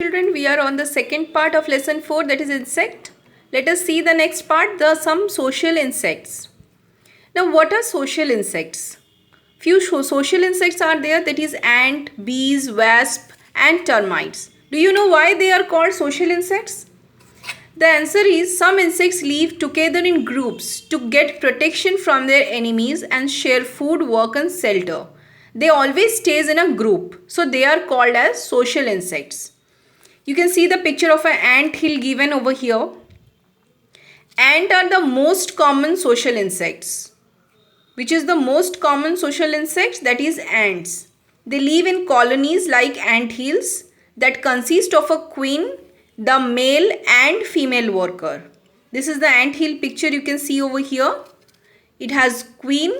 Children, we are on the second part of lesson 4, that is insect. Let us see the next part, the some social insects. Now what are social insects? Few social insects are there, that is ant, bees, wasp and termites. Do you know why they are called social insects? The answer is some insects live together in groups to get protection from their enemies and share food, work and shelter. They always stays in a group, so they are called as social insects. You can see the picture of an ant hill given over here. Ants are the most common social insects. Which is the most common social insects? That is ants. They live in colonies like ant hills that consist of a queen, the male and female worker. This is the ant hill picture you can see over here. It has queen,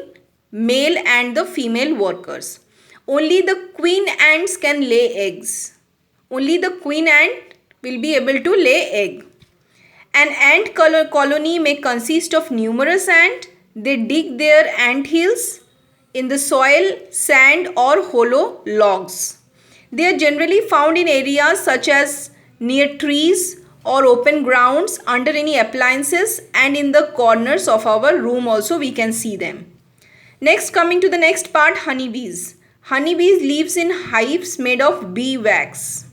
male and the female workers. Only the queen ants can lay eggs. Only the queen ant will be able to lay egg. An ant colony may consist of numerous ants. They dig their ant hills in the soil, sand or hollow logs. They are generally found in areas such as near trees or open grounds, under any appliances and in the corners of our room also we can see them. Next, coming to the next part, honeybees. Honeybees lives in hives made of bee wax.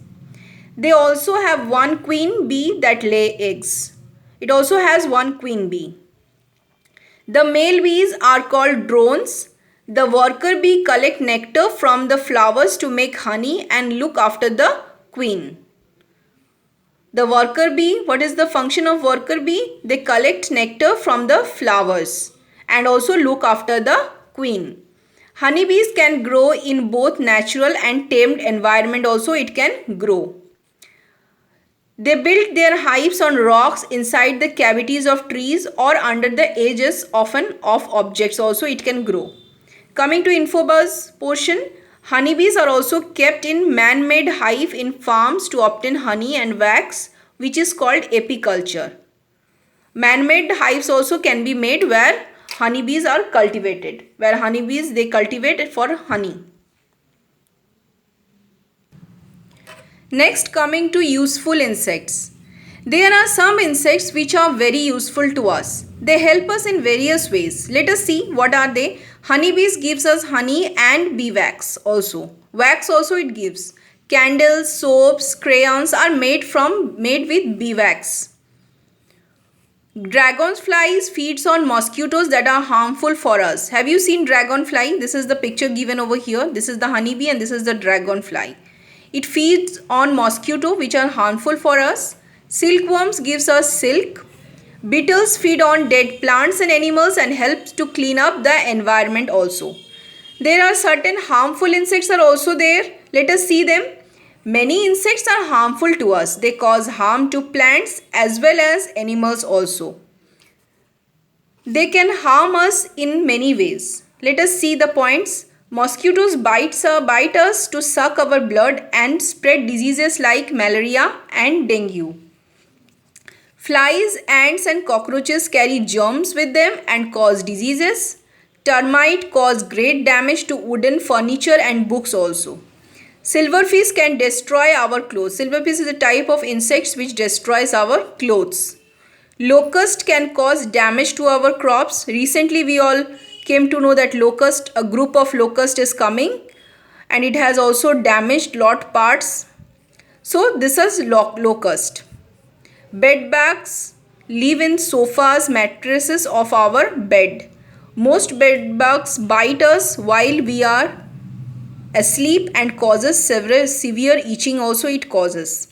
They also have one queen bee that lay eggs. It also has one queen bee. The male bees are called drones. The worker bee collect nectar from the flowers to make honey and look after the queen. The worker bee, what is the function of worker bee? They collect nectar from the flowers and also look after the queen. Honeybees can grow in both natural and tamed environment also it can grow. They build their hives on rocks, inside the cavities of trees or under the edges often of objects also it can grow. Coming to infobuzz portion, honeybees are also kept in man-made hive in farms to obtain honey and wax, which is called apiculture. Man-made hives also can be made where honeybees are cultivated, where honeybees they cultivate for honey. Next, coming to useful insects. There are some insects which are very useful to us. They help us in various ways. Let us see what are they. Honeybees gives us honey and bee wax also. Wax also it gives. Candles, soaps, crayons are made with bee wax. Dragonflies feeds on mosquitoes that are harmful for us. Have you seen dragonfly? This is the picture given over here. This is the honeybee and this is the dragonfly. It feeds on mosquitoes which are harmful for us. Silkworms gives us silk. Beetles feed on dead plants and animals and helps to clean up the environment also. There are certain harmful insects are also there. Let us see them. Many insects are harmful to us. They cause harm to plants as well as animals also. They can harm us in many ways. Let us see the points. Mosquitoes bite us to suck our blood and spread diseases like malaria and dengue. Flies, ants and cockroaches carry germs with them and cause diseases. Termites cause great damage to wooden furniture and books also. Silverfish can destroy our clothes. Silverfish is a type of insects which destroys our clothes. Locust can cause damage to our crops. Recently we all came to know that a group of locust is coming and it has also damaged lot parts. So this is locust. Bedbugs live in sofas, mattresses of our bed. Most bedbugs bite us while we are asleep and causes severe itching also it causes.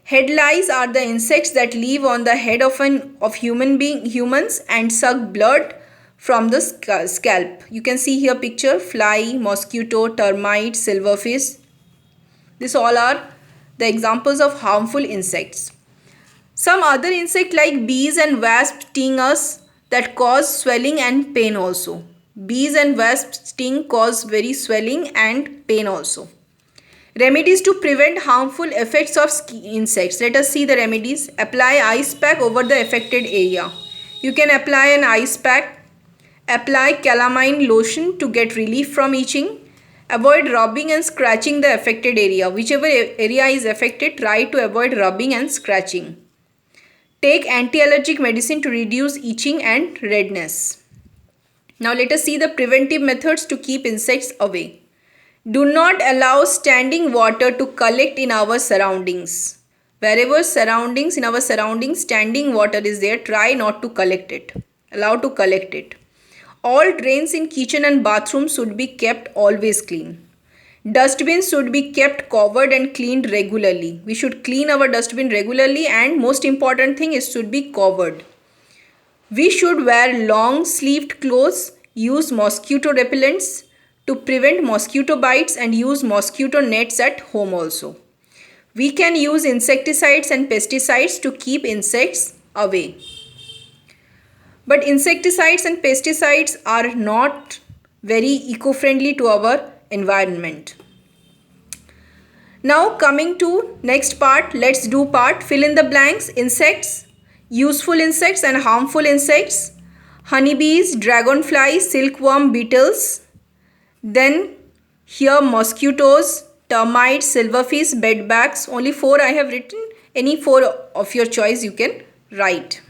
Headlice are the insects that live on the head of humans and suck blood from the scalp. You can see here picture fly, mosquito, termite, silverfish. These all are the examples of harmful insects. Some other insects like bees and wasps sting us that cause swelling and pain also. Bees and wasps sting cause very swelling and pain also. Remedies to prevent harmful effects of insects. Let us see the remedies. Apply ice pack over the affected area. You can apply an ice pack. Apply calamine lotion to get relief from itching. Avoid rubbing and scratching the affected area. Whichever area is affected, try to avoid rubbing and scratching. Take anti-allergic medicine to reduce itching and redness. Now let us see the preventive methods to keep insects away. Do not allow standing water to collect in our surroundings. Wherever in our surroundings standing water is there, try not to collect it. Allow to collect it. All drains in kitchen and bathroom should be kept always clean. Dustbins should be kept covered and cleaned regularly. We should clean our dustbin regularly, and most important thing is should be covered. We should wear long sleeved clothes, use mosquito repellents to prevent mosquito bites, and use mosquito nets at home also. We can use insecticides and pesticides to keep insects away. But insecticides and pesticides are not very eco-friendly to our environment. Now coming to next part, let's do part fill in the blanks. Insects, useful insects and harmful insects, honeybees, dragonflies, silkworm, beetles. Then here mosquitoes, termites, silverfish, bedbugs. Only 4 I have written. Any 4 of your choice you can write.